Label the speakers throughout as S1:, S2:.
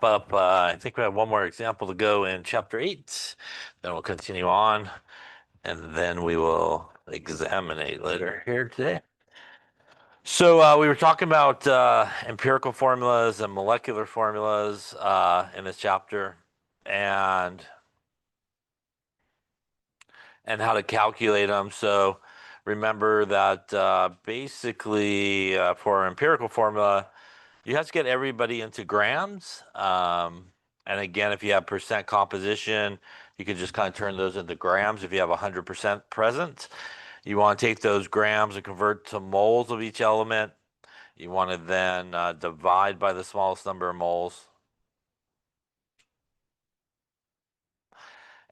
S1: up. I think we have one more example to go in chapter 8. Then we'll continue on, and then we will examine later here today. So we were talking about empirical formulas and molecular formulas in this chapter, and how to calculate them. So remember that basically for our empirical formula, you have to get everybody into grams. And again, if you have percent composition, you can just kind of turn those into grams if you have 100% present. You want to take those grams and convert to moles of each element. You want to then divide by the smallest number of moles.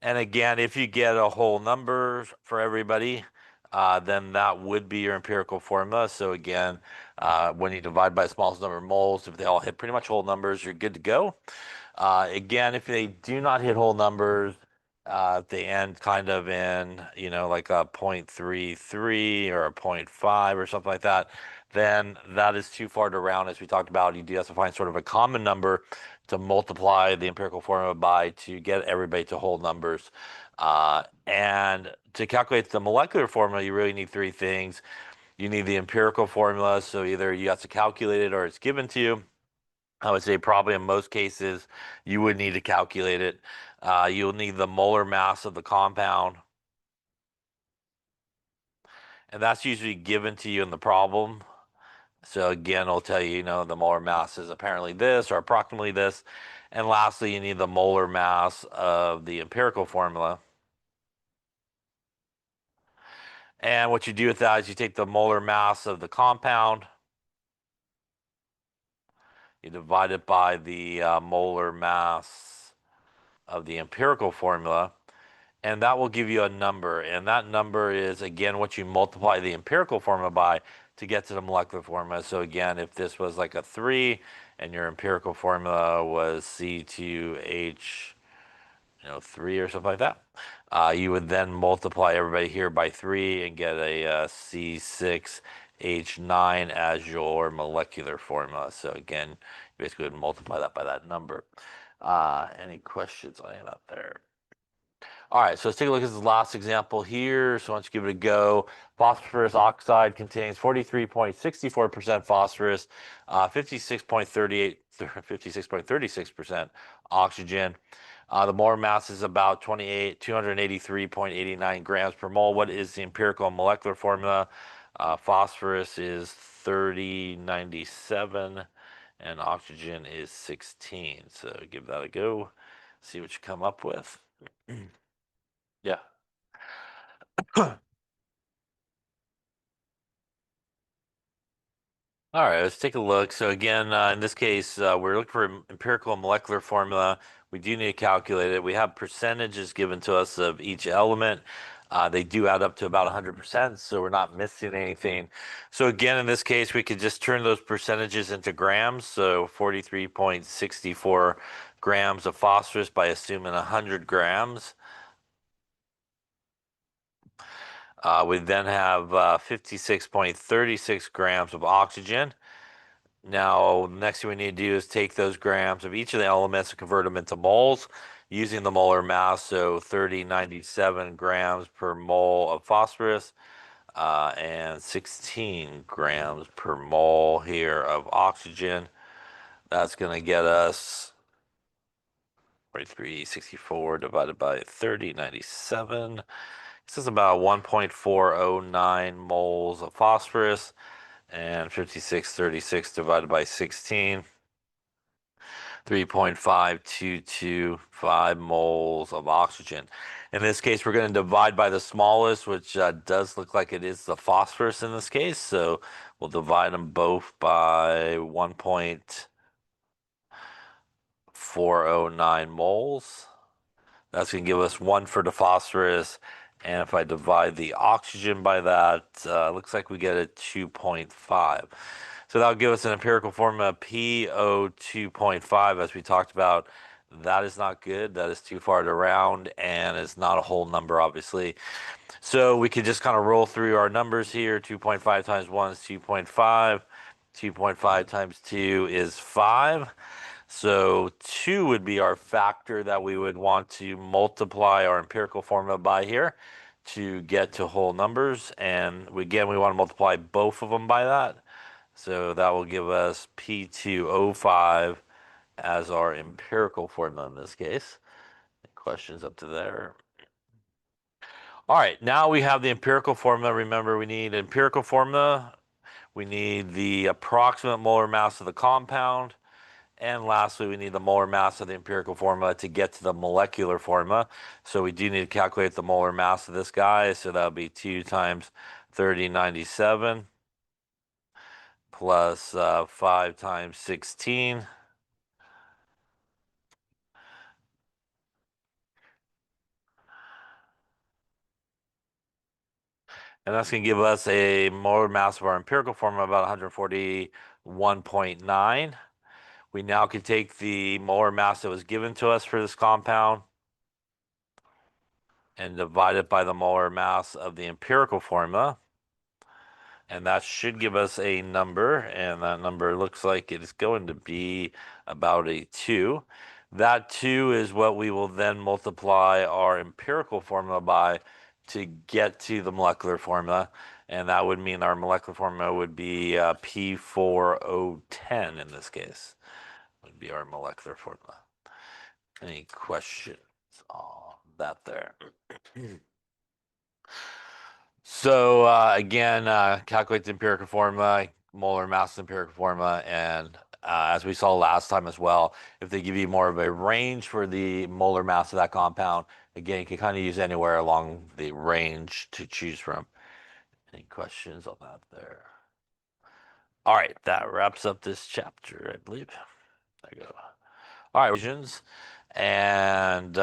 S1: And again, if you get a whole number for everybody, then that would be your empirical formula. So again, when you divide by the smallest number of moles, if they all hit pretty much whole numbers, you're good to go. Again, if they do not hit whole numbers, if they end kind of in, like a 0.33 or a 0.5 or something like that, then that is too far to round. As we talked about, you do have to find sort of a common number to multiply the empirical formula by to get everybody to whole numbers. And to calculate the molecular formula, you really need three things. You need the empirical formula, so either you have to calculate it or it's given to you. I would say probably in most cases you would need to calculate it. You'll need the molar mass of the compound, and that's usually given to you in the problem. So again, it'll tell you, the molar mass is apparently this or approximately this. And lastly, you need the molar mass of the empirical formula. And what you do with that is you take the molar mass of the compound, you divide it by the molar mass of the empirical formula, and that will give you a number. And that number is, again, what you multiply the empirical formula by to get to the molecular formula. So again, if this was like a 3 and your empirical formula was C2H, 3 or something like that, you would then multiply everybody here by 3 and get a C6H9 as your molecular formula. So again, you basically would multiply that by that number. Any questions on that there? All right, so let's take a look at this last example here. So why don't you give it a go. Phosphorus oxide contains 43.64% phosphorus, 56.36% oxygen. The molar mass is about 283.89 grams per mole. What is the empirical and molecular formula? Phosphorus is 3097 and oxygen is 16. So give that a go. See what you come up with. Yeah. All right, let's take a look. So again, in this case, we're looking for empirical and molecular formula. We do need to calculate it. We have percentages given to us of each element. They do add up to about 100%, so we're not missing anything. So again, in this case, we could just turn those percentages into grams. So 43.64 grams of phosphorus by assuming 100 grams. We then have 56.36 grams of oxygen. Now, the next thing we need to do is take those grams of each of the elements and convert them into moles using the molar mass. So 3097 grams per mole of phosphorus and 16 grams per mole here of oxygen. That's going to get us 4364 divided by 3097. This is about 1.409 moles of phosphorus and 5636 divided by 16, 3.5225 moles of oxygen. In this case, we're going to divide by the smallest, which does look like it is the phosphorus in this case. So we'll divide them both by 1.409 moles. That's going to give us 1 for the phosphorus. And if I divide the oxygen by that, looks like we get a 2.5. So that'll give us an empirical formula PO 2.5, as we talked about. That is not good. That is too far to round, and it's not a whole number, obviously. So we could just kind of roll through our numbers here. 2.5 times 1 is 2.5. 2.5 times 2 is 5. So 2 would be our factor that we would want to multiply our empirical formula by here to get to whole numbers. And again, we want to multiply both of them by that. So that will give us P2O5 as our empirical formula in this case. Questions up to there. All right, now we have the empirical formula. Remember, we need empirical formula. We need the approximate molar mass of the compound. And lastly, we need the molar mass of the empirical formula to get to the molecular formula. So we do need to calculate the molar mass of this guy. So that would be 2 times 3097 plus 5 times 16. And that's going to give us a molar mass of our empirical formula about 141.9. We now can take the molar mass that was given to us for this compound and divide it by the molar mass of the empirical formula. And that should give us a number, and that number looks like it is going to be about a 2. That 2 is what we will then multiply our empirical formula by to get to the molecular formula, and that would mean our molecular formula would be P4O10 in this case, would be our molecular formula. Any questions on that there? So again, calculate the empirical formula, molar mass empirical formula, and as we saw last time as well, if they give you more of a range for the molar mass of that compound, again, you can kind of use anywhere along the range to choose from. Any questions on that there? All right, that wraps up this chapter, I believe. There you go. All right, equations, and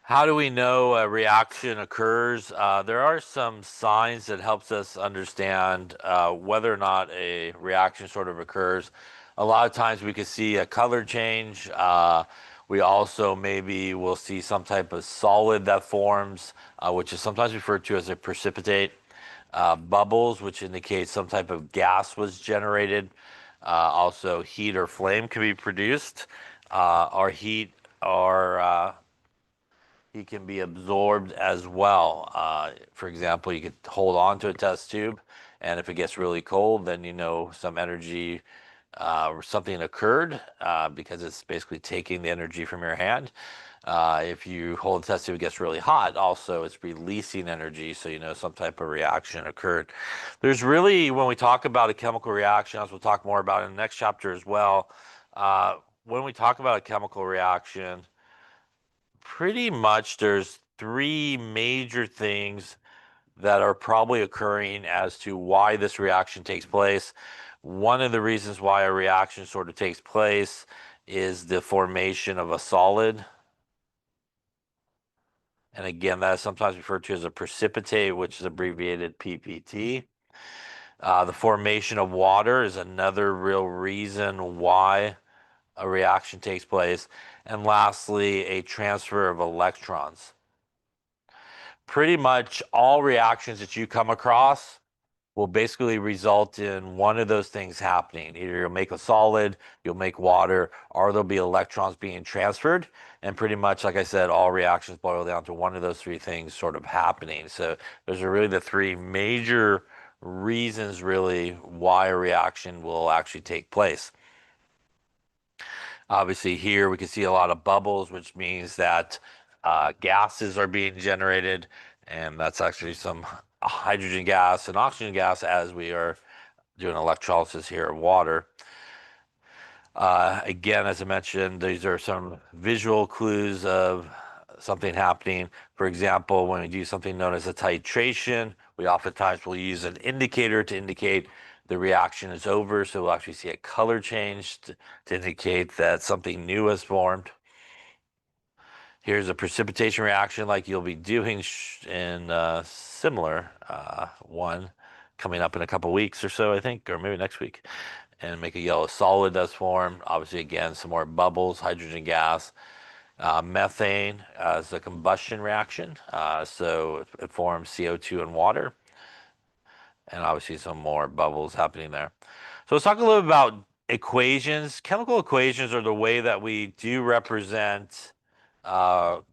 S1: how do we know a reaction occurs? There are some signs that helps us understand whether or not a reaction sort of occurs. A lot of times we can see a color change. We also maybe will see some type of solid that forms, which is sometimes referred to as a precipitate. Bubbles, which indicate some type of gas was generated. Also, heat or flame can be produced. Our heat or he can be absorbed as well. For example, you could hold on to a test tube, and if it gets really cold, then you know some energy or something occurred because it's basically taking the energy from your hand. If you hold the test tube, it gets really hot. Also, it's releasing energy, so you know some type of reaction occurred. There's really, when we talk about a chemical reaction, as we'll talk more about in the next chapter as well, when we talk about a chemical reaction, pretty much there's 3 major things that are probably occurring as to why this reaction takes place. One of the reasons why a reaction sort of takes place is the formation of a solid. And again, that is sometimes referred to as a precipitate, which is abbreviated PPT. The formation of water is another real reason why a reaction takes place. And lastly, a transfer of electrons. Pretty much all reactions that you come across will basically result in one of those things happening. Either you'll make a solid, you'll make water, or there'll be electrons being transferred. And pretty much, like I said, all reactions boil down to one of those 3 things sort of happening. So those are really the 3 major reasons really why a reaction will actually take place. Obviously here we can see a lot of bubbles, which means that gases are being generated, and that's actually some hydrogen gas and oxygen gas as we are doing electrolysis here of water. Again, as I mentioned, these are some visual clues of something happening. For example, when we do something known as a titration, we oftentimes will use an indicator to indicate the reaction is over. So we'll actually see a color change to indicate that something new has formed. Here's a precipitation reaction like you'll be doing in similar one coming up in a couple weeks or so, I think, or maybe next week, and make a yellow solid that's formed. Obviously, again, some more bubbles, hydrogen gas. Methane is a combustion reaction, so it forms CO2 and water, and obviously some more bubbles happening there. So let's talk a little bit about equations. Chemical equations are the way that we do represent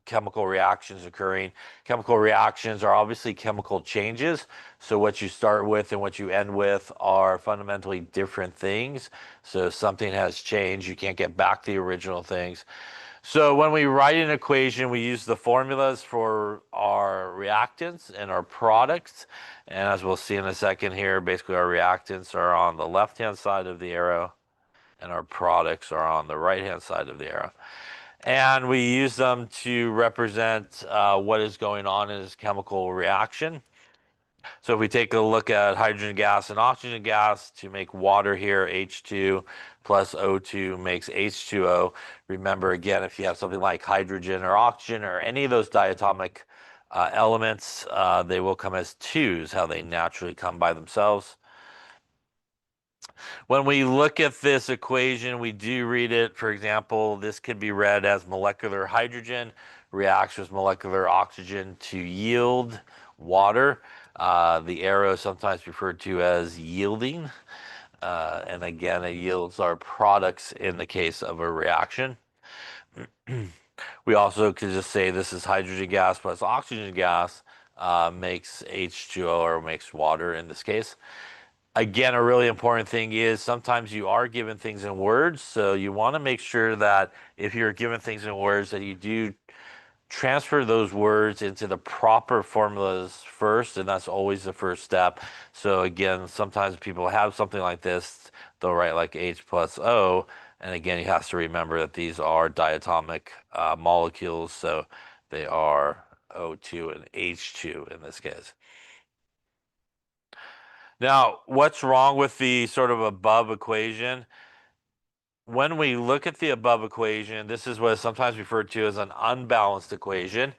S1: chemical reactions occurring. Chemical reactions are obviously chemical changes. So what you start with and what you end with are fundamentally different things. So if something has changed, you can't get back the original things. So when we write an equation, we use the formulas for our reactants and our products. And as we'll see in a second here, basically our reactants are on the left-hand side of the arrow and our products are on the right-hand side of the arrow. And we use them to represent what is going on in this chemical reaction. So if we take a look at hydrogen gas and oxygen gas to make water here, H2 plus O2 makes H2O. Remember again, if you have something like hydrogen or oxygen or any of those diatomic elements, they will come as twos, how they naturally come by themselves. When we look at this equation, we do read it. For example, this could be read as molecular hydrogen reacts with molecular oxygen to yield water. The arrow is sometimes referred to as yielding. And again, it yields our products in the case of a reaction. We also could just say this is hydrogen gas plus oxygen gas makes H2O or makes water in this case. Again, a really important thing is sometimes you are given things in words, so you want to make sure that if you're given things in words that you do transfer those words into the proper formulas first, and that's always the first step. So again, sometimes people have something like this, they'll write like H plus O, and again, you have to remember that these are diatomic molecules, so they are O2 and H2 in this case. Now, what's wrong with the sort of above equation? When we look at the above equation, this is what is sometimes referred to as an unbalanced equation.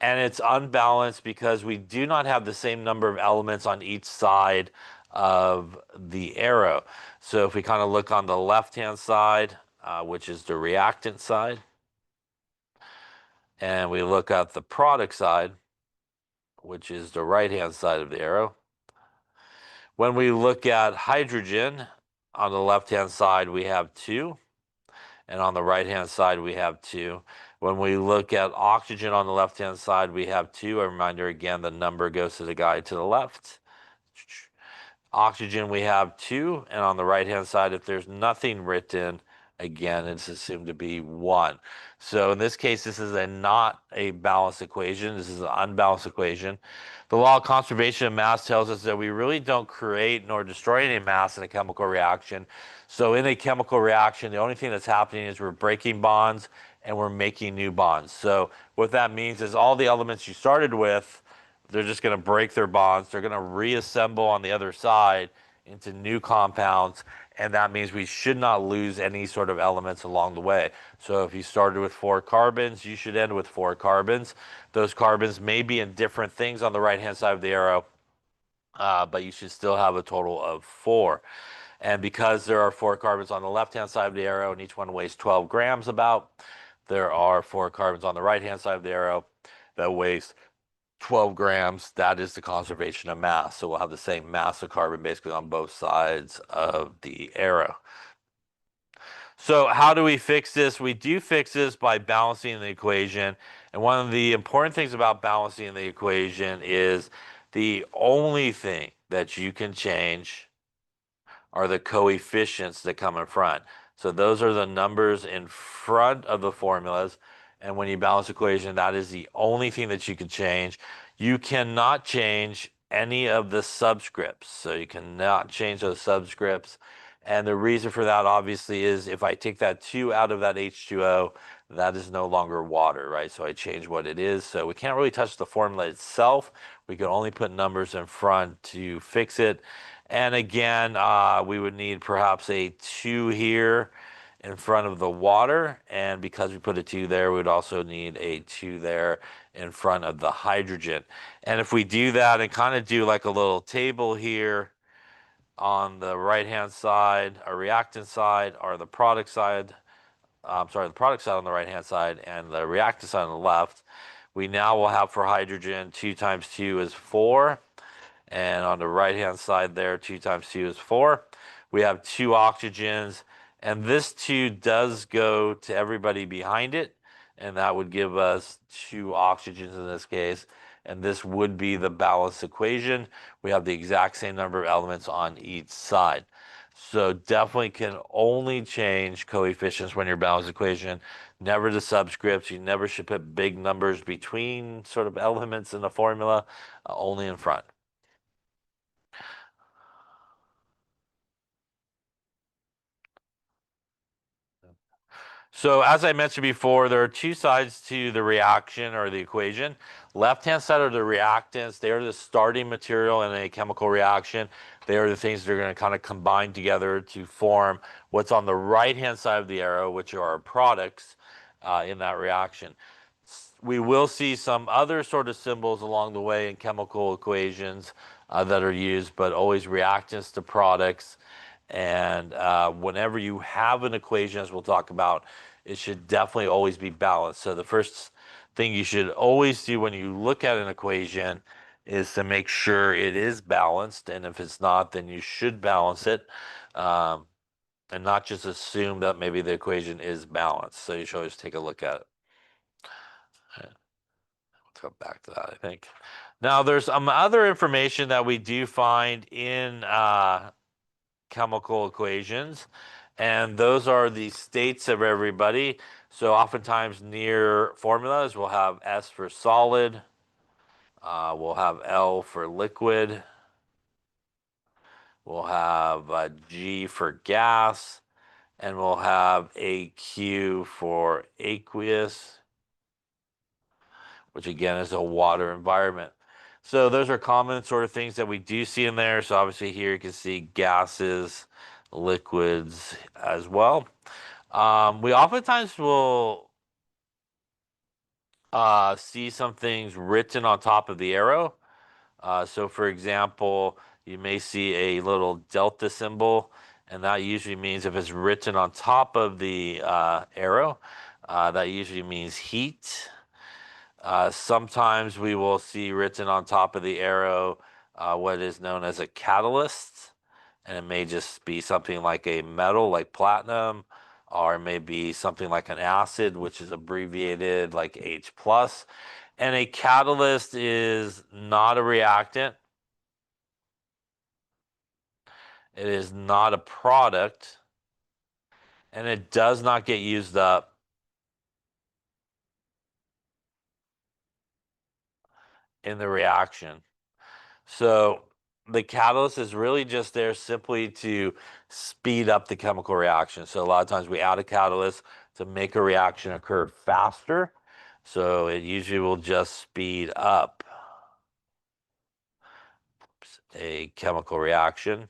S1: And it's unbalanced because we do not have the same number of elements on each side of the arrow. So if we kind of look on the left-hand side, which is the reactant side, and we look at the product side, which is the right-hand side of the arrow. When we look at hydrogen, on the left-hand side, we have 2. And on the right-hand side, we have 2. When we look at oxygen on the left-hand side, we have 2. A reminder again, the number goes to the guy to the left. Oxygen, we have 2. And on the right-hand side, if there's nothing written, again, it's assumed to be 1. So in this case, this is not a balanced equation. This is an unbalanced equation. The law of conservation of mass tells us that we really don't create nor destroy any mass in a chemical reaction. So in a chemical reaction, the only thing that's happening is we're breaking bonds and we're making new bonds. So what that means is all the elements you started with, they're just going to break their bonds. They're going to reassemble on the other side into new compounds. And that means we should not lose any sort of elements along the way. So if you started with 4 carbons, you should end with 4 carbons. Those carbons may be in different things on the right-hand side of the arrow, but you should still have a total of 4. And because there are 4 carbons on the left-hand side of the arrow and each one weighs 12 grams about, there are 4 carbons on the right-hand side of the arrow that weighs 12 grams. That is the conservation of mass. So we'll have the same mass of carbon basically on both sides of the arrow. So how do we fix this? We do fix this by balancing the equation. And one of the important things about balancing the equation is the only thing that you can change are the coefficients that come in front. So those are the numbers in front of the formulas. And when you balance equation, that is the only thing that you can change. You cannot change any of the subscripts. So you cannot change those subscripts. And the reason for that obviously is if I take that 2 out of that H2O, that is no longer water, right? So I change what it is. So we can't really touch the formula itself. We can only put numbers in front to fix it. And again, we would need perhaps a 2 here in front of the water. And because we put a 2 there, we'd also need a 2 there in front of the hydrogen. And if we do that and kind of do like a little table here on the right-hand side, our reactant side, or the product side, the product side on the right-hand side and the reactant side on the left, we now will have for hydrogen 2 times 2 is 4. And on the right-hand side there, 2 times 2 is 4. we have two oxygens, and this two does go to everybody behind it, and that would give us two oxygens in this case, and this would be the balanced equation. We have the exact same number of elements on each side. So definitely can only change coefficients when you're balanced equation, never the subscripts. You never should put big numbers between sort of elements in the formula, only in front. So as I mentioned before, there are two sides to the reaction or the equation. Left-hand side are the reactants. They are the starting material in a chemical reaction. They are the things that are going to kind of combine together to form what's on the right-hand side of the arrow, which are our products in that reaction. We will see some other sort of symbols along the way in chemical equations that are used, but always reactants to products. And whenever you have an equation, as we'll talk about, it should definitely always be balanced. So the first thing you should always do when you look at an equation is to make sure it is balanced. And if it's not, then you should balance it. Um, and not just assume that maybe the equation is balanced. So you should always take a look at it. Let's go back to that, I think. Now, there's some other information that we do find in chemical equations, and those are the states of everybody. So oftentimes near formulas, we'll have S for solid, we'll have L for liquid, we'll have G for gas, and we'll have AQ for aqueous, which again is a water environment. So those are common sort of things that we do see in there. So obviously here you can see gases, liquids as well. We oftentimes will see some things written on top of the arrow. So for example, you may see a little delta symbol, and that usually means if it's written on top of the arrow, that usually means heat. Sometimes we will see written on top of the arrow what is known as a catalyst, and it may just be something like a metal, like platinum, or it may be something like an acid, which is abbreviated like H plus. And a catalyst is not a reactant. It is not a product, and it does not get used up in the reaction. So the catalyst is really just there simply to speed up the chemical reaction. So a lot of times we add a catalyst to make a reaction occur faster. So it usually will just speed up a chemical reaction.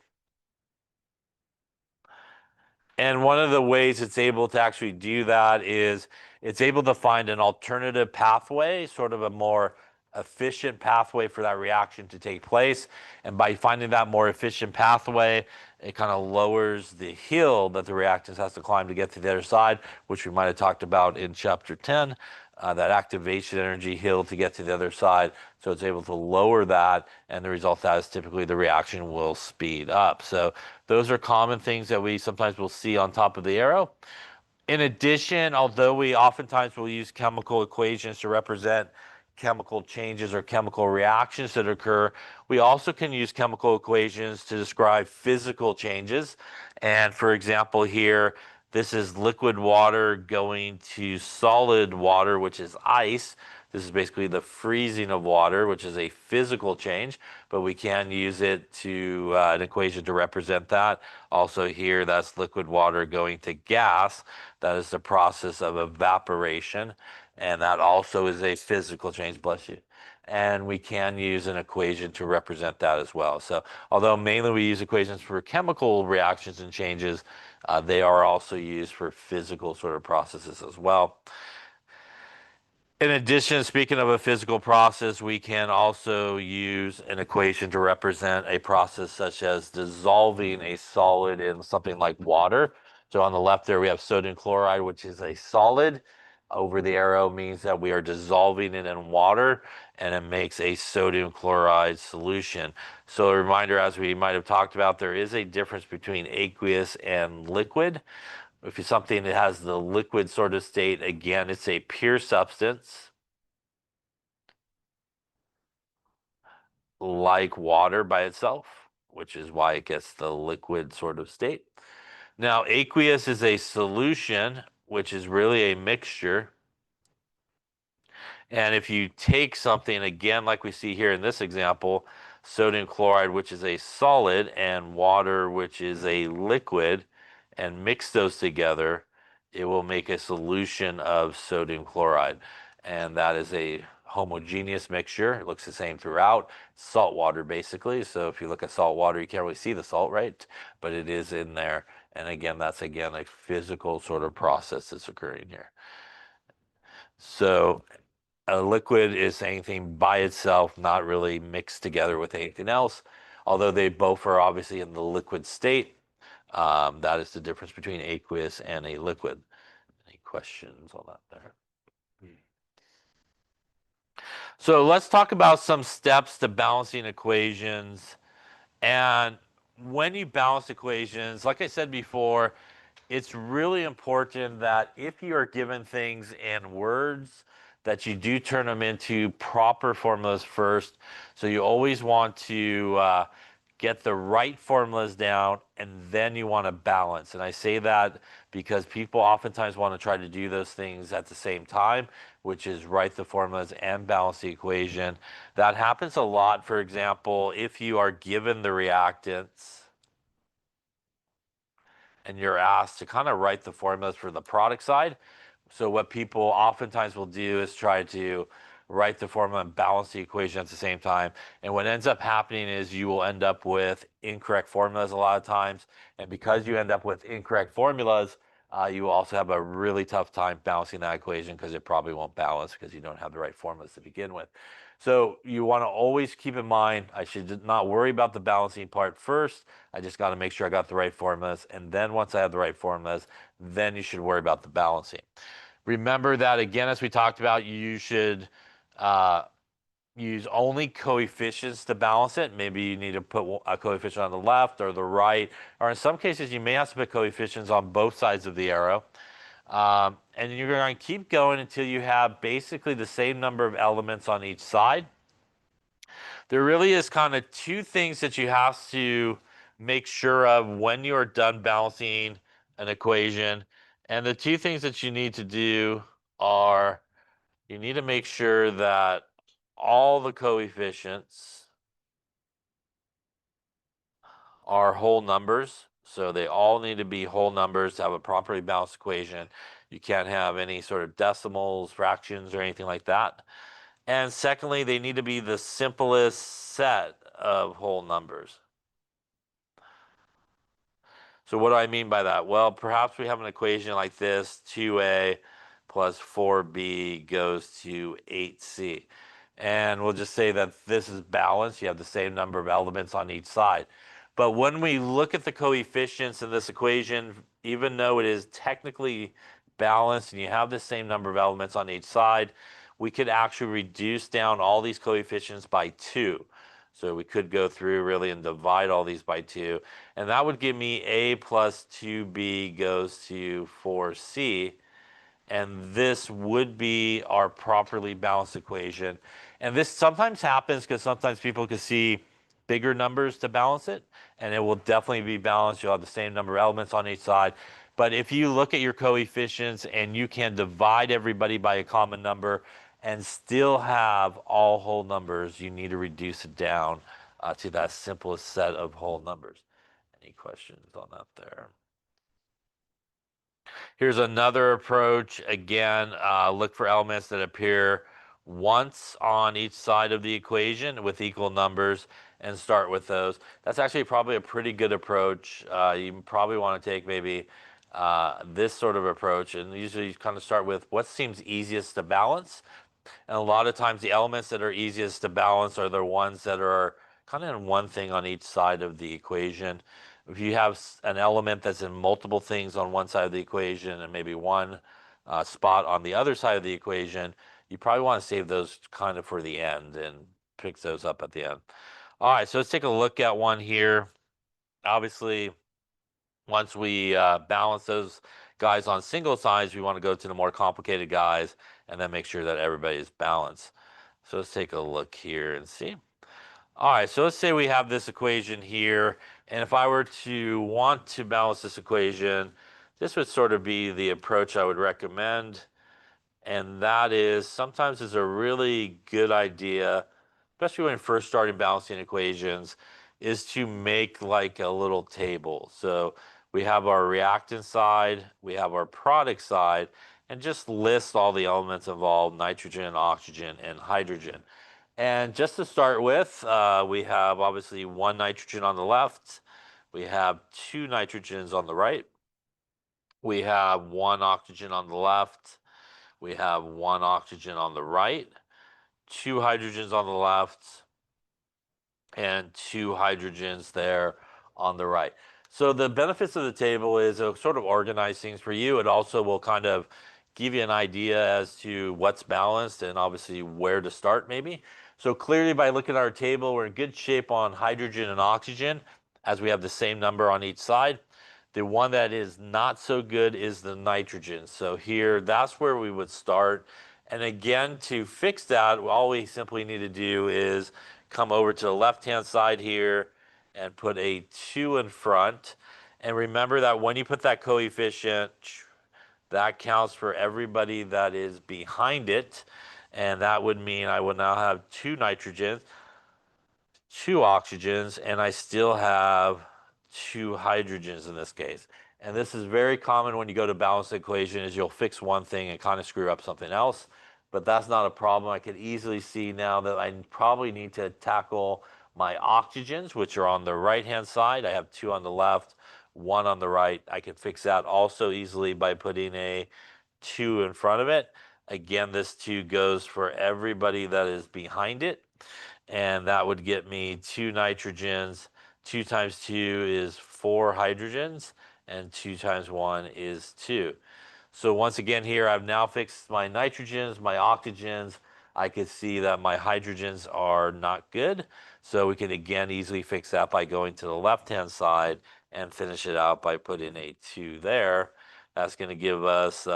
S1: And one of the ways it's able to actually do that is it's able to find an alternative pathway, sort of a more efficient pathway for that reaction to take place. And by finding that more efficient pathway, it kind of lowers the hill that the reactants has to climb to get to the other side, which we might have talked about in chapter 10, that activation energy hill to get to the other side. So it's able to lower that, and the result of that is typically the reaction will speed up. So those are common things that we sometimes will see on top of the arrow. In addition, although we oftentimes will use chemical equations to represent chemical changes or chemical reactions that occur, we also can use chemical equations to describe physical changes. And for example, here, this is liquid water going to solid water, which is ice. This is basically the freezing of water, which is a physical change, but we can use it to an equation to represent that. Also here, that's liquid water going to gas. That is the process of evaporation, and that also is a physical change, bless you. And we can use an equation to represent that as well. So although mainly we use equations for chemical reactions and changes, they are also used for physical sort of processes as well. In addition, speaking of a physical process, we can also use an equation to represent a process such as dissolving a solid in something like water. So on the left there, we have sodium chloride, which is a solid. over the arrow means that we are dissolving it in water and it makes a sodium chloride solution. So a reminder, as we might have talked about, there is a difference between aqueous and liquid. If it's something that has the liquid sort of state, again, it's a pure substance like water by itself, which is why it gets the liquid sort of state. Now, aqueous is a solution, which is really a mixture. And if you take something, again, like we see here in this example, sodium chloride, which is a solid, and water, which is a liquid, and mix those together, it will make a solution of sodium chloride. And that is a homogeneous mixture. It looks the same throughout. Salt water, basically. So if you look at salt water, you can't really see the salt, right? But it is in there. And again, that's again a physical sort of process that's occurring here. So a liquid is anything by itself, not really mixed together with anything else. Although they both are obviously in the liquid state, that is the difference between aqueous and a liquid. Any questions on that there? So let's talk about some steps to balancing equations. And when you balance equations, like I said before, it's really important that if you are given things in words, that you do turn them into proper formulas first. So you always want to get the right formulas down, and then you want to balance. And I say that because people oftentimes want to try to do those things at the same time, which is write the formulas and balance the equation. That happens a lot. For example, if you are given the reactants and you're asked to kind of write the formulas for the product side. So what people oftentimes will do is try to write the formula and balance the equation at the same time. And what ends up happening is you will end up with incorrect formulas a lot of times. And because you end up with incorrect formulas, you will also have a really tough time balancing that equation because it probably won't balance because you don't have the right formulas to begin with. So you want to always keep in mind, I should not worry about the balancing part first. I just got to make sure I got the right formulas. And then once I have the right formulas, then you should worry about the balancing. Remember that, again, as we talked about, you should uh, use only coefficients to balance it. Maybe you need to put a coefficient on the left or the right, or in some cases, you may have to put coefficients on both sides of the arrow. And you're going to keep going until you have basically the same number of elements on each side. There really is kind of two things that you have to make sure of when you are done balancing an equation. And the two things that you need to do are you need to make sure that all the coefficients are whole numbers. So they all need to be whole numbers to have a properly balanced equation. You can't have any sort of decimals, fractions, or anything like that. And secondly, they need to be the simplest set of whole numbers. So what do I mean by that? Well, perhaps we have an equation like this, 2a plus 4b goes to 8c. And we'll just say that this is balanced. You have the same number of elements on each side. But when we look at the coefficients in this equation, even though it is technically balanced and you have the same number of elements on each side, we could actually reduce down all these coefficients by 2. So we could go through really and divide all these by 2. And that would give me a plus 2b goes to 4c. And this would be our properly balanced equation. And this sometimes happens because sometimes people can see bigger numbers to balance it, and it will definitely be balanced. You'll have the same number of elements on each side. But if you look at your coefficients and you can divide everybody by a common number and still have all whole numbers, you need to reduce it down to that simplest set of whole numbers. Any questions on that there? Here's another approach. Again, look for elements that appear once on each side of the equation with equal numbers and start with those. That's actually probably a pretty good approach. You probably want to take maybe this sort of approach, and usually you kind of start with what seems easiest to balance. And a lot of times the elements that are easiest to balance are the ones that are kind of in one thing on each side of the equation. If you have an element that's in multiple things on one side of the equation and maybe one spot on the other side of the equation, you probably want to save those kind of for the end and pick those up at the end. All right, so let's take a look at one here. Obviously, once we balance those guys on single sides, we want to go to the more complicated guys and then make sure that everybody is balanced. So let's take a look here and see. All right, so let's say we have this equation here, and if I were to want to balance this equation, this would sort of be the approach I would recommend. And that is sometimes it's a really good idea, especially when you're first starting balancing equations, is to make like a little table. So we have our reactant side, we have our product side, and just list all the elements involved: nitrogen, oxygen, and hydrogen. And just to start with, we have obviously one nitrogen on the left, we have two nitrogens on the right, we have one oxygen on the left, we have one oxygen on the right, two hydrogens on the left, and two hydrogens there on the right. So the benefits of the table is it'll sort of organize things for you. It also will kind of give you an idea as to what's balanced and obviously where to start maybe. So clearly by looking at our table, we're in good shape on hydrogen and oxygen as we have the same number on each side. The one that is not so good is the nitrogen. So here, that's where we would start. And again, to fix that, all we simply need to do is come over to the left-hand side here and put a 2 in front. And remember that when you put that coefficient, that counts for everybody that is behind it. And that would mean I would now have two nitrogens, two oxygens, and I still have two hydrogens in this case. And this is very common when you go to balance the equation is you'll fix one thing and kind of screw up something else. But that's not a problem. I could easily see now that I probably need to tackle my oxygens, which are on the right-hand side. I have two on the left, one on the right. I can fix that also easily by putting a 2 in front of it. Again, this 2 goes for everybody that is behind it, and that would get me two nitrogens. 2 times 2 is 4 hydrogens, and 2 times 1 is 2. So once again here, I've now fixed my nitrogens, my oxygens. I could see that my hydrogens are not good. So we can again easily fix that by going to the left-hand side and finish it out by putting a 2 there. That's going to give us 2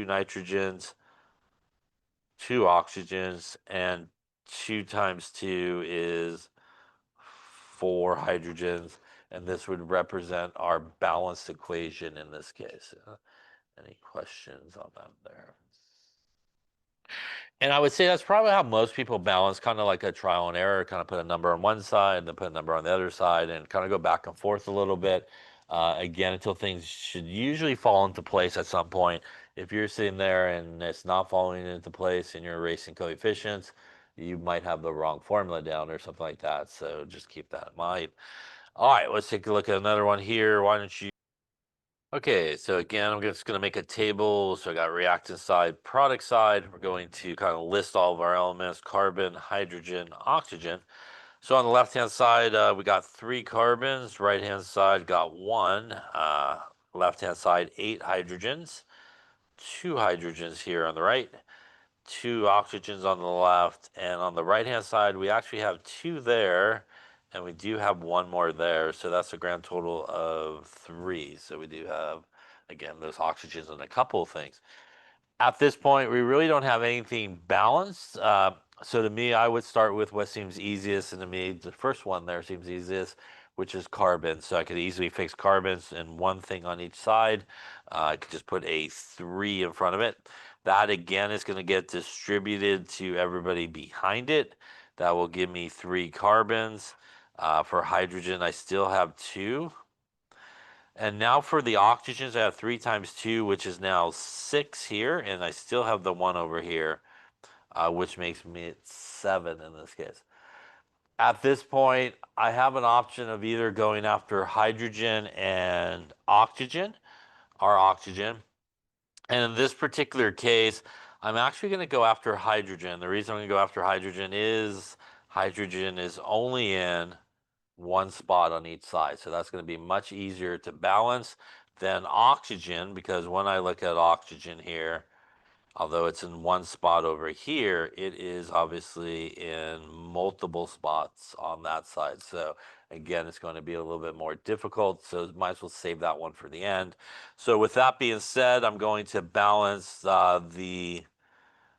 S1: nitrogens, 2 oxygens, and 2 times 2 is 4 hydrogens, and this would represent our balanced equation in this case. Any questions on that there? And I would say that's probably how most people balance, kind of like a trial and error, kind of put a number on one side and then put a number on the other side and kind of go back and forth a little bit. Again, until things should usually fall into place at some point. If you're sitting there and it's not falling into place and you're erasing coefficients, you might have the wrong formula down or something like that. So just keep that in mind. All right, let's take a look at another one here. Why don't you? Okay, so again, I'm just going to make a table. So I got reactant side, product side. We're going to kind of list all of our elements: carbon, hydrogen, oxygen. So on the left-hand side, we got 3 carbons. Right-hand side got 1. Left-hand side, 8 hydrogens. 2 hydrogens here on the right. 2 oxygens on the left. And on the right-hand side, we actually have 2 there. And we do have 1 more there. So that's a grand total of 3. So we do have, again, those oxygens and a couple of things. At this point, we really don't have anything balanced. So to me, I would start with what seems easiest. And to me, the first one there seems easiest, which is carbon. So I could easily fix carbons and one thing on each side. I could just put a 3 in front of it. That again is going to get distributed to everybody behind it. That will give me 3 carbons. For hydrogen, I still have 2. And now for the oxygens, I have 3 times 2, which is now 6 here. And I still have the 1 over here, which makes me 7 in this case. At this point, I have an option of either going after hydrogen and oxygen, or oxygen. And in this particular case, I'm actually going to go after hydrogen. The reason I'm going to go after hydrogen is only in one spot on each side. So that's going to be much easier to balance. Then oxygen, because when I look at oxygen here, although it's in one spot over here, it is obviously in multiple spots on that side. So again, it's going to be a little bit more difficult. So might as well save that one for the end. So with that being said, I'm going to balance the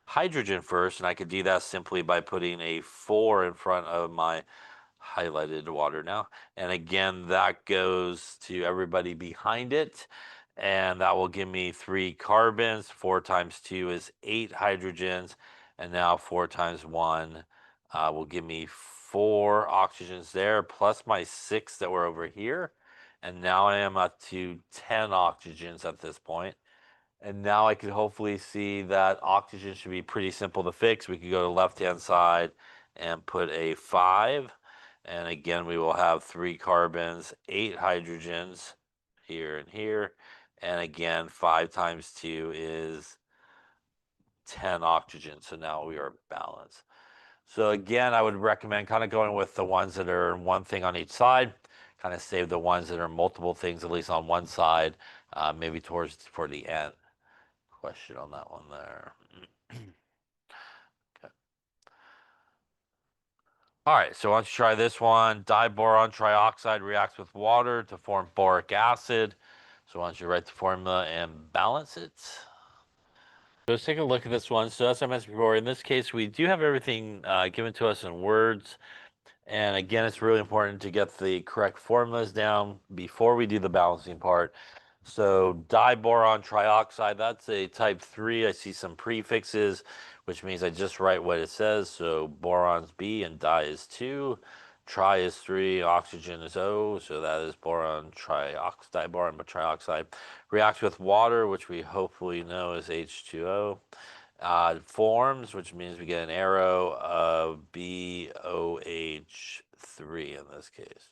S1: hydrogen first, and I could do that simply by putting a 4 in front of my highlighted water now. And again, that goes to everybody behind it. And that will give me 3 carbons. 4 times 2 is 8 hydrogens. And now 4 times 1 will give me 4 oxygens there, plus my 6 that were over here. And now I am up to 10 oxygens at this point. And now I can hopefully see that oxygen should be pretty simple to fix. We could go to the left-hand side and put a 5. And again, we will have 3 carbons, 8 hydrogens here and here. And again, 5 times 2 is 10 oxygen. So now we are balanced. So again, I would recommend kind of going with the ones that are one thing on each side. Kind of save the ones that are multiple things, at least on one side, maybe towards for the end. Question on that one there. Okay. All right, so let's try this one. Diboron trioxide reacts with water to form boric acid. So why don't you write the formula and balance it? So let's take a look at this one. So as I mentioned before, in this case, we do have everything given to us in words. And again, it's really important to get the correct formulas down before we do the balancing part. So diboron trioxide, that's a type 3. I see some prefixes, which means I just write what it says. So boron's B and di is 2. Tri is 3, oxygen is O, so that is boron diboron trioxide. Reacts with water, which we hopefully know is H2O. Forms, which means we get an arrow of BOH3 in this case.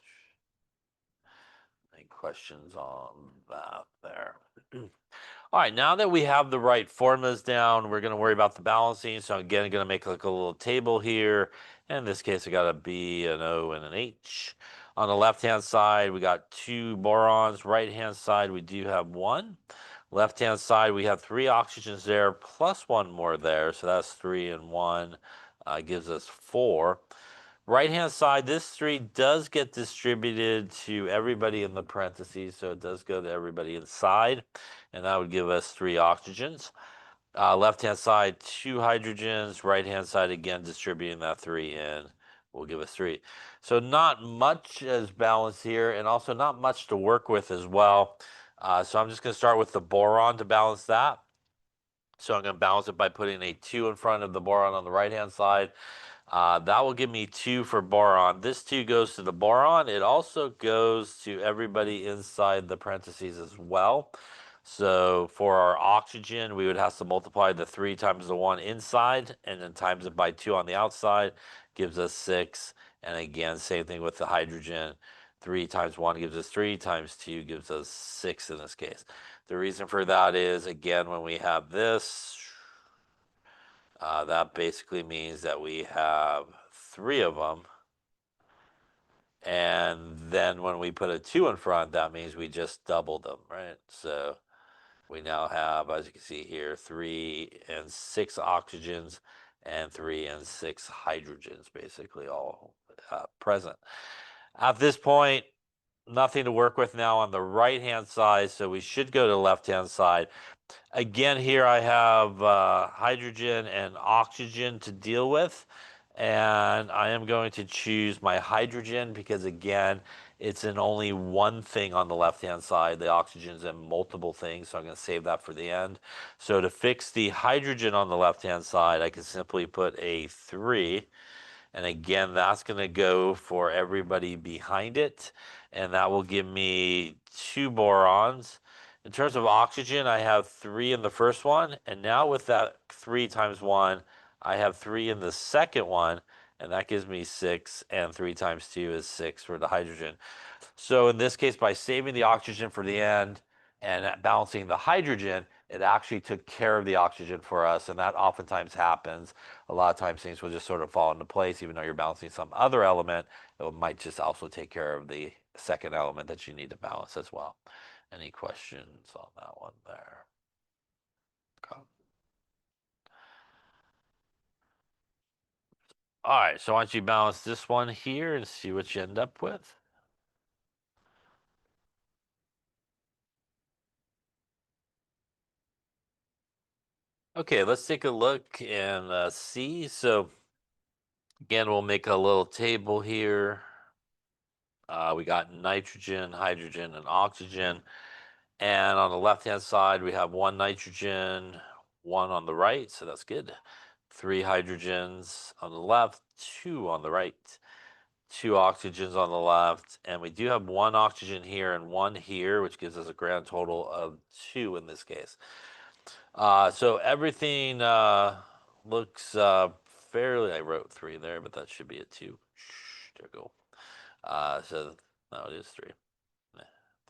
S1: Any questions on that there? All right, now that we have the right formulas down, we're going to worry about the balancing. So again, I'm going to make like a little table here. In this case, I got a B, an O, and an H. On the left-hand side, we got 2 borons. Right-hand side, we do have 1. Left-hand side, we have 3 oxygens there, plus 1 more there. So that's 3 and 1 gives us 4. Right-hand side, this 3 does get distributed to everybody in the parentheses, so it does go to everybody inside, and that would give us 3 oxygens. Left-hand side, 2 hydrogens. Right-hand side, again, distributing that 3 in will give us 3. So not much as balanced here, and also not much to work with as well. So I'm just going to start with the boron to balance that. So I'm going to balance it by putting a 2 in front of the boron on the right-hand side. That will give me 2 for boron. This 2 goes to the boron. It also goes to everybody inside the parentheses as well. So for our oxygen, we would have to multiply the 3 times the 1 inside and then times it by 2 on the outside, gives us 6. And again, same thing with the hydrogen. 3 times 1 gives us 3, times 2 gives us 6 in this case. The reason for that is, again, when we have this, that basically means that we have 3 of them. And then when we put a 2 in front, that means we just doubled them, right? So we now have, as you can see here, 3 and 6 oxygens and 3 and 6 hydrogens, basically all present. At this point, nothing to work with now on the right-hand side, so we should go to the left-hand side. Again, here I have hydrogen and oxygen to deal with, and I am going to choose my hydrogen because, again, it's in only one thing on the left-hand side. The oxygen's in multiple things, so I'm going to save that for the end. So to fix the hydrogen on the left-hand side, I can simply put a 3. And again, that's going to go for everybody behind it. And that will give me 2 borons. In terms of oxygen, I have 3 in the first one. And now with that 3 times 1, I have 3 in the second one. And that gives me 6. And 3 times 2 is 6 for the hydrogen. So in this case, by saving the oxygen for the end and balancing the hydrogen, it actually took care of the oxygen for us. And that oftentimes happens. A lot of times things will just sort of fall into place, even though you're balancing some other element. It might just also take care of the second element that you need to balance as well. Any questions on that one there? Okay. All right, so why don't you balance this one here and see what you end up with? Okay, let's take a look and see. So again, we'll make a little table here. We got nitrogen, hydrogen, and oxygen. And on the left-hand side, we have one nitrogen, one on the right, so that's good. Three hydrogens on the left, two on the right, two oxygens on the left, and we do have one oxygen here and one here, which gives us a grand total of two in this case. So everything looks fairly. I wrote three there, but that should be a two. Shh, there we go. So no, it is three.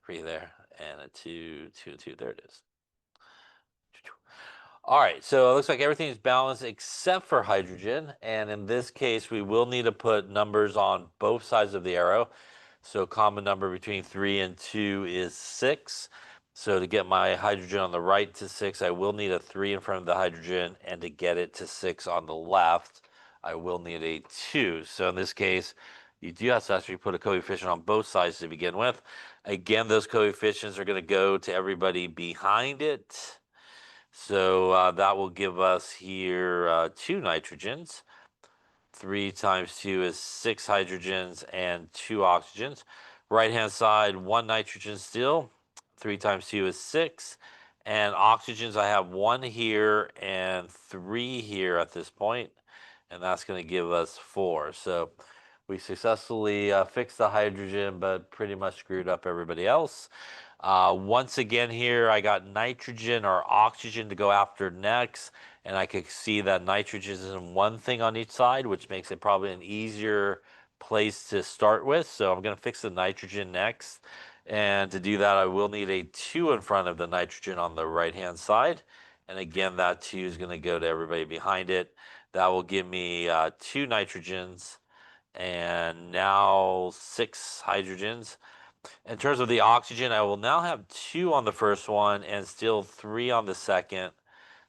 S1: Three there, and a two, two, two. There it is. All right, so it looks like everything is balanced except for hydrogen. And in this case, we will need to put numbers on both sides of the arrow. So common number between 3 and 2 is 6. So to get my hydrogen on the right to 6, I will need a 3 in front of the hydrogen. And to get it to 6 on the left, I will need a 2. So in this case, you do have to actually put a coefficient on both sides to begin with. Again, those coefficients are going to go to everybody behind it. So that will give us here two nitrogens. 3 times 2 is 6 hydrogens and 2 oxygens. Right hand side, 1 nitrogen still. 3 times 2 is 6. And oxygens, I have 1 here and 3 here at this point, and that's going to give us 4. So we successfully fixed the hydrogen, but pretty much screwed up everybody else. Once again here, I got nitrogen or oxygen to go after next, and I could see that nitrogen is in one thing on each side, which makes it probably an easier place to start with. So I'm going to fix the nitrogen next. And to do that, I will need a 2 in front of the nitrogen on the right-hand side. And again, that 2 is going to go to everybody behind it. That will give me 2 nitrogens and now 6 hydrogens. In terms of the oxygen, I will now have 2 on the first one and still 3 on the second.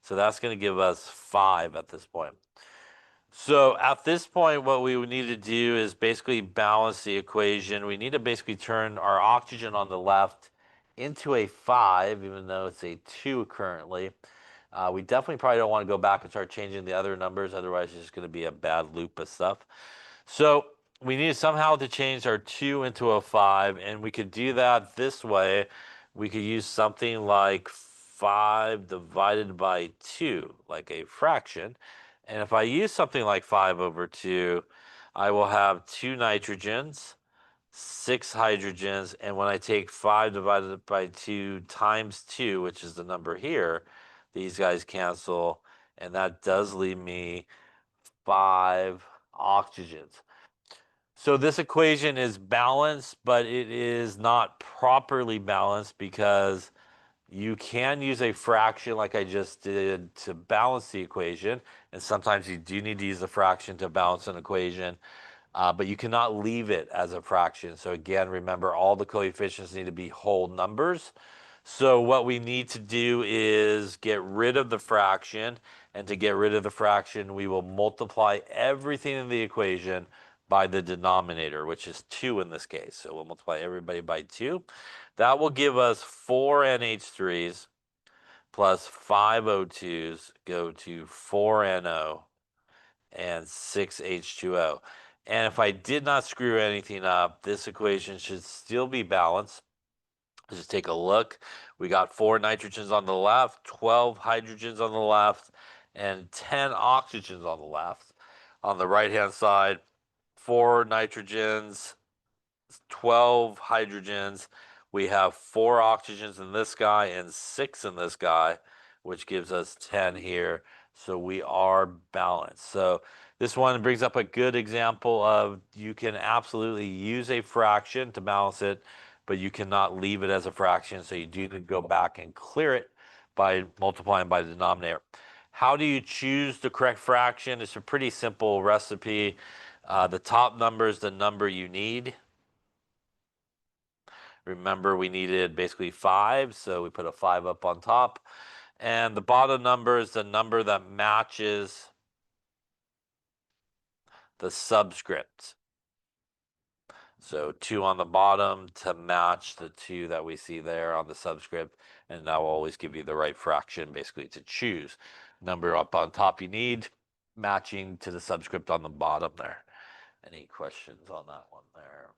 S1: So that's going to give us 5 at this point. So at this point, what we would need to do is basically balance the equation. We need to basically turn our oxygen on the left into a 5, even though it's a 2 currently. We definitely probably don't want to go back and start changing the other numbers. Otherwise, it's just going to be a bad loop of stuff. So we need somehow to change our 2 into a 5, and we could do that this way. We could use something like 5 divided by 2, like a fraction. And if I use something like 5 over 2, I will have 2 nitrogens, 6 hydrogens, and when I take 5 divided by 2 times 2, which is the number here, these guys cancel, and that does leave me 5 oxygens. So this equation is balanced, but it is not properly balanced because you can use a fraction like I just did to balance the equation. And sometimes you do need to use a fraction to balance an equation, but you cannot leave it as a fraction. So again, remember all the coefficients need to be whole numbers. So what we need to do is get rid of the fraction. And to get rid of the fraction, we will multiply everything in the equation by the denominator, which is 2 in this case. So we'll multiply everybody by 2. That will give us 4 NH3s plus 5 O2s go to 4 NO and 6 H2O. And if I did not screw anything up, this equation should still be balanced. Let's just take a look. We got 4 nitrogens on the left, 12 hydrogens on the left, and 10 oxygens on the left. On the right-hand side, 4 nitrogens, 12 hydrogens. We have 4 oxygens in this guy and 6 in this guy, which gives us 10 here. So we are balanced. So this one brings up a good example of you can absolutely use a fraction to balance it, but you cannot leave it as a fraction. So you do need to go back and clear it by multiplying by the denominator. How do you choose the correct fraction? It's a pretty simple recipe. The top number is the number you need. Remember, we needed basically 5, so we put a 5 up on top. And the bottom number is the number that matches the subscript. So 2 on the bottom to match the 2 that we see there on the subscript. And that will always give you the right fraction basically to choose. Number up on top you need, matching to the subscript on the bottom there. Any questions on that one there?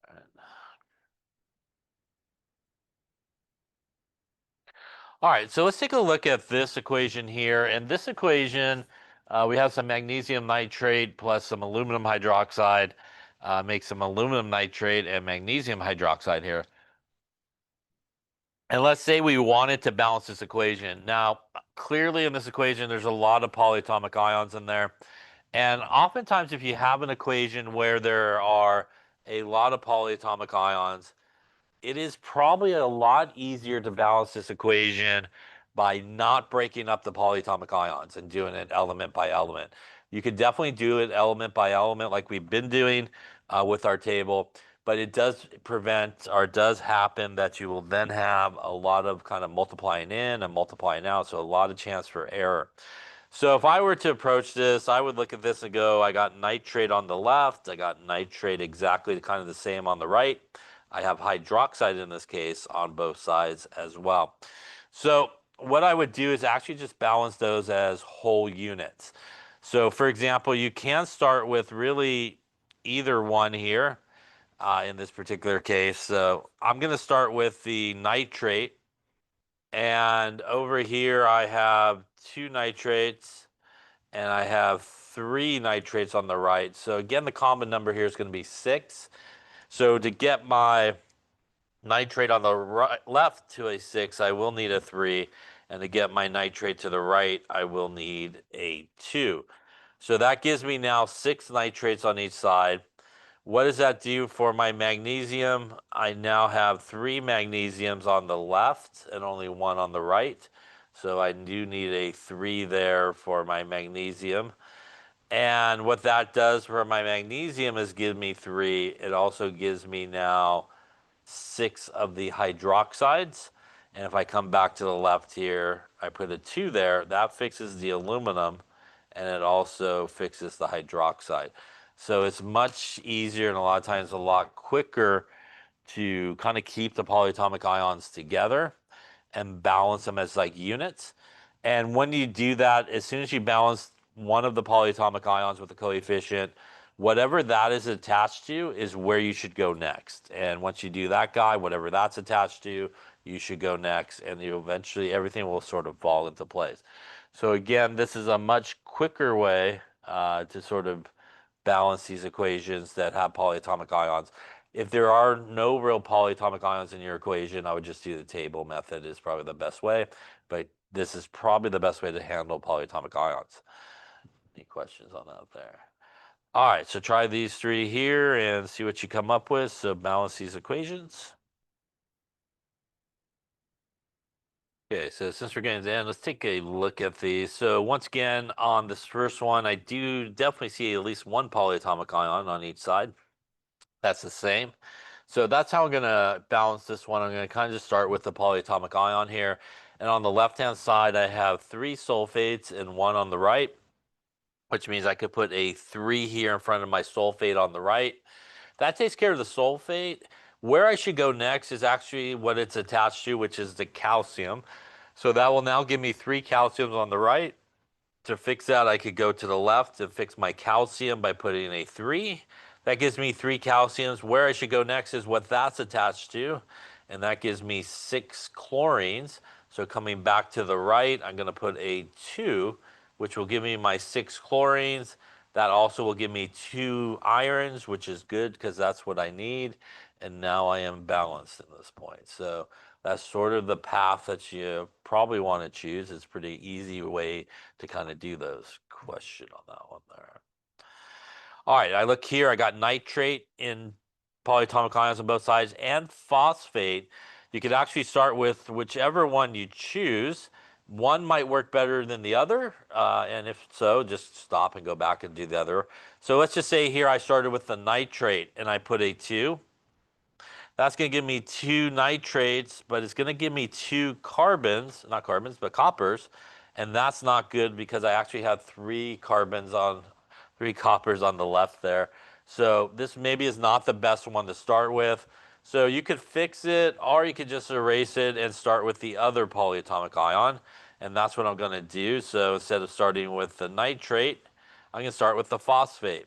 S1: And, all right, so let's take a look at this equation here. And this equation, we have some magnesium nitrate plus some aluminum hydroxide. Make some aluminum nitrate and magnesium hydroxide here. And let's say we wanted to balance this equation. Now, clearly in this equation, there's a lot of polyatomic ions in there. And oftentimes, if you have an equation where there are a lot of polyatomic ions, it is probably a lot easier to balance this equation by not breaking up the polyatomic ions and doing it element by element. You could definitely do it element by element like we've been doing with our table, but it does prevent or does happen that you will then have a lot of kind of multiplying in and multiplying out, so a lot of chance for error. So if I were to approach this, I would look at this and go, I got nitrate on the left, I got nitrate exactly kind of the same on the right. I have hydroxide in this case on both sides as well. So what I would do is actually just balance those as whole units. So for example, you can start with really either one here in this particular case. So I'm going to start with the nitrate. And over here I have 2 nitrates and I have 3 nitrates on the right. So again, the common number here is going to be 6. So to get my nitrate on the right, left to a 6, I will need a 3. And to get my nitrate to the right, I will need a 2. So that gives me now 6 nitrates on each side. What does that do for my magnesium? I now have 3 magnesiums on the left and only 1 on the right. So I do need a 3 there for my magnesium. And what that does for my magnesium is give me 3. It also gives me now 6 of the hydroxides. And if I come back to the left here, I put a 2 there. That fixes the aluminum, and it also fixes the hydroxide. So it's much easier and a lot of times a lot quicker to kind of keep the polyatomic ions together and balance them as like units. And when you do that, as soon as you balance one of the polyatomic ions with the coefficient, whatever that is attached to is where you should go next. And once you do that guy, whatever that's attached to, you should go next. And you eventually everything will sort of fall into place. So again, this is a much quicker way to sort of balance these equations that have polyatomic ions. If there are no real polyatomic ions in your equation, I would just do the table method is probably the best way. But this is probably the best way to handle polyatomic ions. Any questions on that there? All right, so try these 3 here and see what you come up with. So balance these equations. Okay, so since we're getting to the end, let's take a look at these. So once again, on this first one, I do definitely see at least 1 polyatomic ion on each side. That's the same. So that's how I'm going to balance this one. I'm going to kind of just start with the polyatomic ion here. And on the left-hand side, I have 3 sulfates and 1 on the right, which means I could put a 3 here in front of my sulfate on the right. That takes care of the sulfate. Where I should go next is actually what it's attached to, which is the calcium. So that will now give me 3 calciums on the right. To fix that, I could go to the left and fix my calcium by putting a 3. That gives me 3 calciums. Where I should go next is what that's attached to, and that gives me 6 chlorines. So coming back to the right, I'm going to put a 2, which will give me my 6 chlorines. That also will give me 2 irons, which is good because that's what I need. And now I am balanced at this point. So that's sort of the path that you probably want to choose. It's a pretty easy way to kind of do those. Question on that one there. All right, I look here. I got nitrate in polyatomic ions on both sides and phosphate. You could actually start with whichever one you choose. One might work better than the other, and if so, just stop and go back and do the other. So let's just say here I started with the nitrate and I put a 2. That's going to give me 2 nitrates, but it's going to give me 2 carbons, not carbons, but coppers. And that's not good because I actually have 3 coppers on the left there. So this maybe is not the best one to start with. So you could fix it, or you could just erase it and start with the other polyatomic ion. And that's what I'm going to do. So instead of starting with the nitrate, I'm going to start with the phosphate.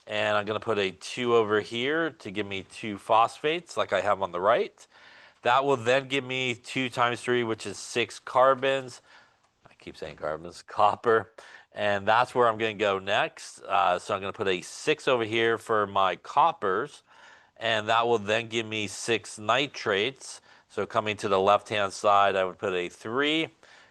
S1: And I'm going to put a 2 over here to give me 2 phosphates like I have on the right. That will then give me 2 times 3, which is 6 carbons. I keep saying carbons, copper. And that's where I'm going to go next. So I'm going to put a 6 over here for my coppers. And that will then give me 6 nitrates. So coming to the left-hand side, I would put a 3,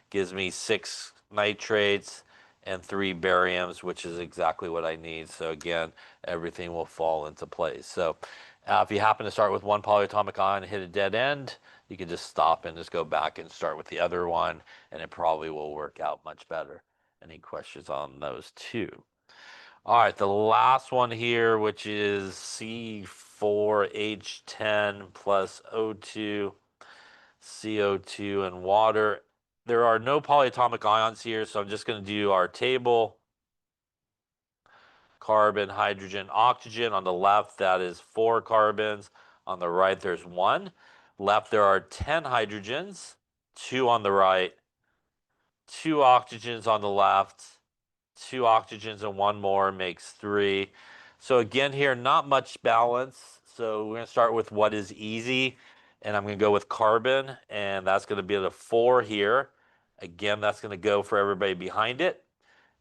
S1: gives me 6 nitrates and 3 bariums, which is exactly what I need. So again, everything will fall into place. So if you happen to start with one polyatomic ion and hit a dead end, you can just stop and just go back and start with the other one, and it probably will work out much better. Any questions on those two? All right, the last one here, which is C4H10 plus O2, CO2, and water. There are no polyatomic ions here, so I'm just going to do our table. Carbon, hydrogen, oxygen. On the left, that is 4 carbons. On the right, there's 1. Left, there are 10 hydrogens, 2 on the right, 2 oxygens on the left, 2 oxygens and 1 more makes 3. So again here, not much balance. So we're going to start with what is easy. And I'm going to go with carbon. And that's going to be the 4 here. Again, that's going to go for everybody behind it.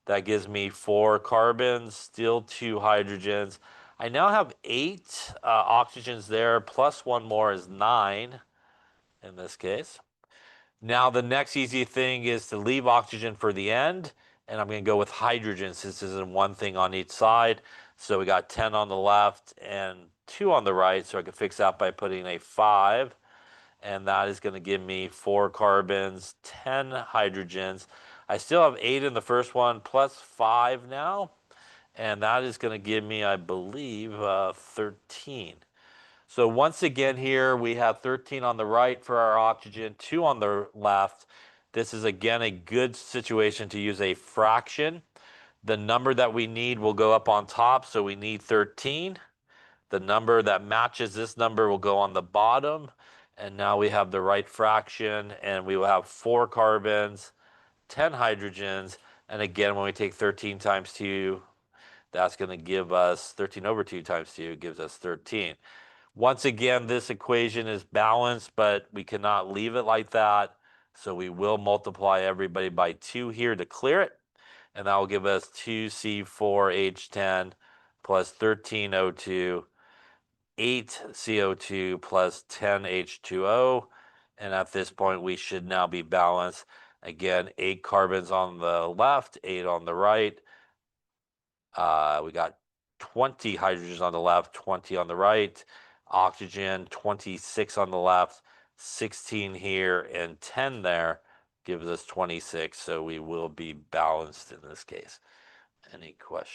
S1: That gives me 4 carbons, still 2 hydrogens. I now have 8 oxygens there, plus 1 more is 9 in this case. Now the next easy thing is to leave oxygen for the end, and I'm going to go with hydrogen since this is one thing on each side. So we got 10 on the left and 2 on the right, so I can fix that by putting a 5, and that is going to give me 4 carbons, 10 hydrogens. I still have 8 in the first one, plus 5 now, and that is going to give me, I believe, 13. So once again here, we have 13 on the right for our oxygen, 2 on the left. This is again a good situation to use a fraction. The number that we need will go up on top, so we need 13. The number that matches this number will go on the bottom. And now we have the right fraction, and we will have 4 carbons, 10 hydrogens. And again, when we take 13 times 2, that's going to give us 13 over 2 times 2 gives us 13. Once again, this equation is balanced, but we cannot leave it like that. So we will multiply everybody by 2 here to clear it. And that will give us 2C4H10 plus 13O2, 8CO2 plus 10H2O. And at this point, we should now be balanced. Again, 8 carbons on the left, 8 on the right. We got 20 hydrogens on the left, 20 on the right. Oxygen, 26 on the left, 16 here, and 10 there gives us 26. So we will be balanced in this case. Any questions?